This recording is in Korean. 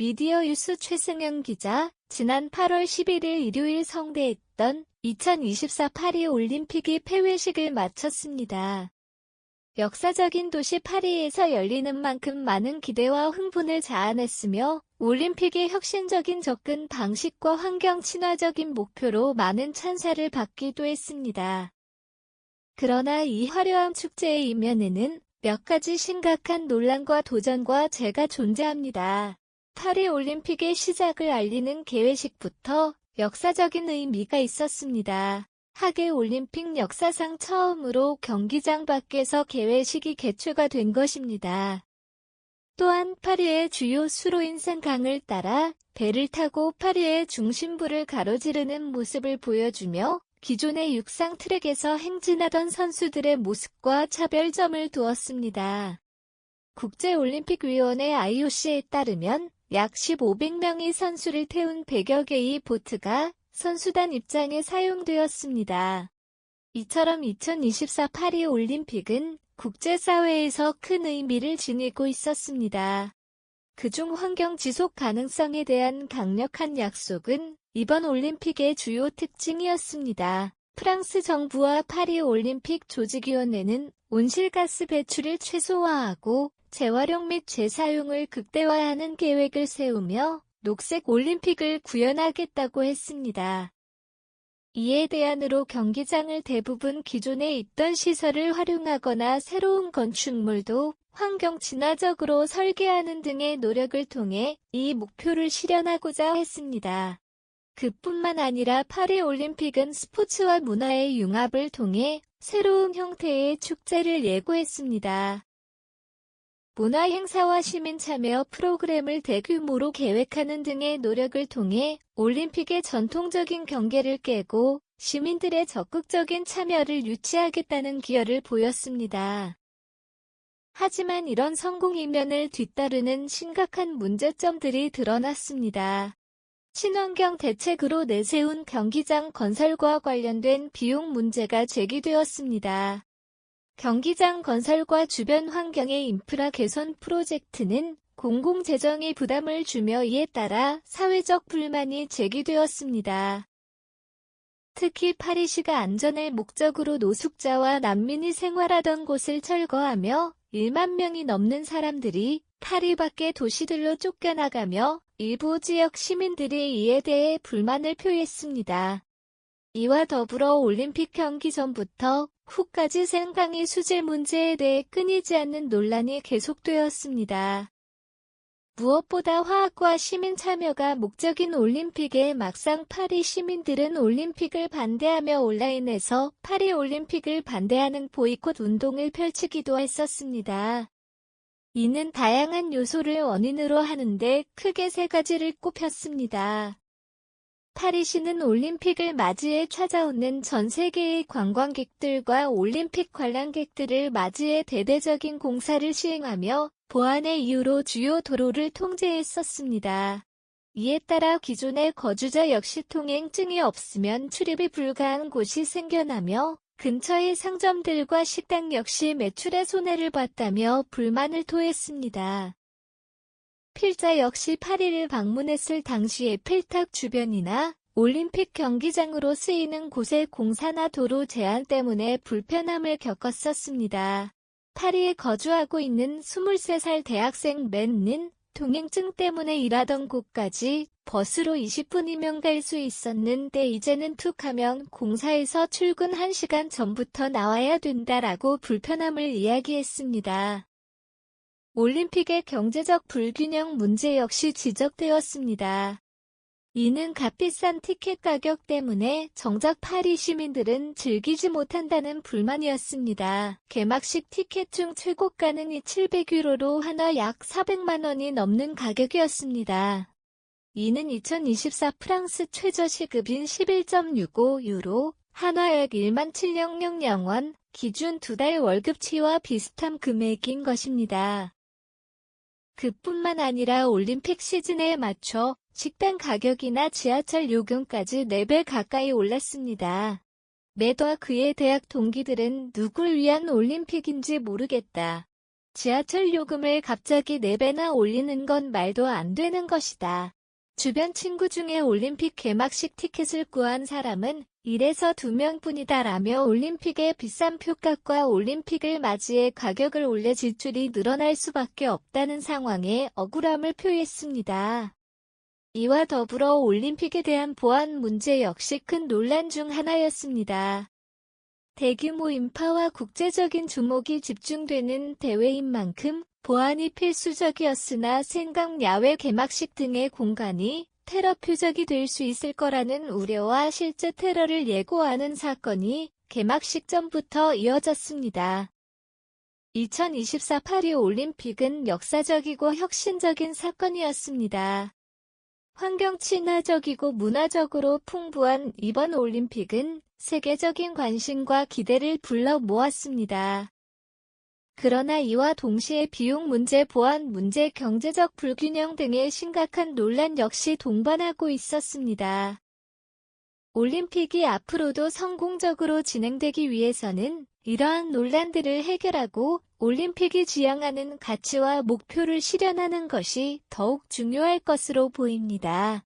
미디어유스 최승영 기자, 지난 8월 11일 일요일 성대했던 2024 파리 올림픽이 폐회식을 마쳤습니다. 역사적인 도시 파리에서 열리는 만큼 많은 기대와 흥분을 자아냈으며 올림픽의 혁신적인 접근 방식과 환경 친화적인 목표로 많은 찬사를 받기도 했습니다. 그러나 이 화려한 축제의 이면에는 몇 가지 심각한 논란과 도전과 재가 존재합니다. 파리 올림픽의 시작을 알리는 개회식부터 역사적인 의미가 있었습니다. 하계 올림픽 역사상 처음으로 경기장 밖에서 개회식이 개최가 된 것입니다. 또한 파리의 주요 수로인생 강을 따라 배를 타고 파리의 중심부를 가로지르는 모습을 보여주며 기존의 육상 트랙에서 행진하던 선수들의 모습과 차별점을 두었습니다. 국제올림픽위원회 IOC에 따르면 약 1,500명의 선수를 태운 100여 개의 보트가 선수단 입장에 사용되었습니다. 이처럼 2024 파리 올림픽은 국제사회에서 큰 의미를 지니고 있었습니다. 그중 환경 지속 가능성에 대한 강력한 약속은 이번 올림픽의 주요 특징이었습니다. 프랑스 정부와 파리 올림픽 조직위원회는 온실가스 배출을 최소화하고 재활용 및 재사용을 극대화하는 계획을 세우며 녹색 올림픽을 구현하겠다고 했습니다. 이에 대안으로 경기장을 대부분 기존에 있던 시설을 활용하거나 새로운 건축물도 환경 친화적으로 설계하는 등의 노력을 통해 이 목표를 실현하고자 했습니다. 그뿐만 아니라 파리 올림픽은 스포츠와 문화의 융합을 통해 새로운 형태의 축제를 예고했습니다. 문화 행사와 시민 참여 프로그램을 대규모로 계획하는 등의 노력을 통해 올림픽의 전통적인 경계를 깨고 시민들의 적극적인 참여를 유치하겠다는 기여를 보였습니다. 하지만 이런 성공 이면을 뒤따르는 심각한 문제점들이 드러났습니다. 친환경 대책으로 내세운 경기장 건설과 관련된 비용 문제가 제기되었습니다. 경기장 건설과 주변 환경의 인프라 개선 프로젝트는 공공재정이 부담을 주며 이에 따라 사회적 불만이 제기되었습니다. 특히 파리시가 안전을 목적으로 노숙자와 난민이 생활하던 곳을 철거하며 1만 명이 넘는 사람들이 파리 밖의 도시들로 쫓겨나가며 일부 지역 시민들이 이에 대해 불만을 표했습니다. 이와 더불어 올림픽 경기 전부터 후까지 생강의 수질 문제에 대해 끊이지 않는 논란이 계속되었습니다. 무엇보다 화학과 시민 참여가 목적인 올림픽에 막상 파리 시민들은 올림픽을 반대하며 온라인에서 파리 올림픽을 반대하는 보이콧 운동을 펼치기도 했었습니다. 이는 다양한 요소를 원인으로 하는데 크게 세 가지를 꼽혔습니다. 파리시는 올림픽을 맞이해 찾아오는 전 세계의 관광객들과 올림픽 관람객들을 맞이해 대대적인 공사를 시행하며 보안의 이유로 주요 도로를 통제했었습니다. 이에 따라 기존의 거주자 역시 통행증이 없으면 출입이 불가한 곳이 생겨나며 근처의 상점들과 식당 역시 매출에 손해를 봤다며 불만을 토했습니다. 필자 역시 파리를 방문했을 당시 에펠탑 주변이나 올림픽 경기장으로 쓰이는 곳의 공사나 도로 제한 때문에 불편함을 겪었었습니다. 파리에 거주하고 있는 23살 대학생 맨는 통행증 때문에 일하던 곳까지 버스로 20분이면 갈 수 있었는데 이제는 툭 하면 공사에서 출근 1시간 전부터 나와야 된다라고 불편함을 이야기했습니다. 올림픽의 경제적 불균형 문제 역시 지적되었습니다. 이는 값비싼 티켓 가격 때문에 정작 파리 시민들은 즐기지 못한다는 불만이었습니다. 개막식 티켓 중 최고가는 700유로로 하나 약 400만 원이 넘는 가격이었습니다. 이는 2024 프랑스 최저 시급인 11.65유로, 한화 약 17,000원, 기준 2달 월급치와 비슷한 금액인 것입니다. 그뿐만 아니라 올림픽 시즌에 맞춰 식당 가격이나 지하철 요금까지 4배 가까이 올랐습니다. 매도와 그의 대학 동기들은 누굴 위한 올림픽인지 모르겠다. 지하철 요금을 갑자기 4배나 올리는 건 말도 안 되는 것이다. 주변 친구 중에 올림픽 개막식 티켓을 구한 사람은 1에서 2명뿐이다라며 올림픽의 비싼 표값과 올림픽을 맞이해 가격을 올려 지출이 늘어날 수밖에 없다는 상황에 억울함을 표했습니다. 이와 더불어 올림픽에 대한 보안 문제 역시 큰 논란 중 하나였습니다. 대규모 인파와 국제적인 주목이 집중되는 대회인 만큼 보안이 필수적이었으나 생각 야외 개막식 등의 공간이 테러 표적이 될 수 있을 거라는 우려와 실제 테러를 예고하는 사건이 개막식 전부터 이어졌습니다. 2024 파리 올림픽은 역사적이고 혁신적인 사건이었습니다. 환경 친화적이고 문화적으로 풍부한 이번 올림픽은 세계적인 관심과 기대를 불러 모았습니다. 그러나 이와 동시에 비용 문제, 보안 문제, 경제적 불균형 등의 심각한 논란 역시 동반하고 있었습니다. 올림픽이 앞으로도 성공적으로 진행되기 위해서는 이러한 논란들을 해결하고 올림픽이 지향하는 가치와 목표를 실현하는 것이 더욱 중요할 것으로 보입니다.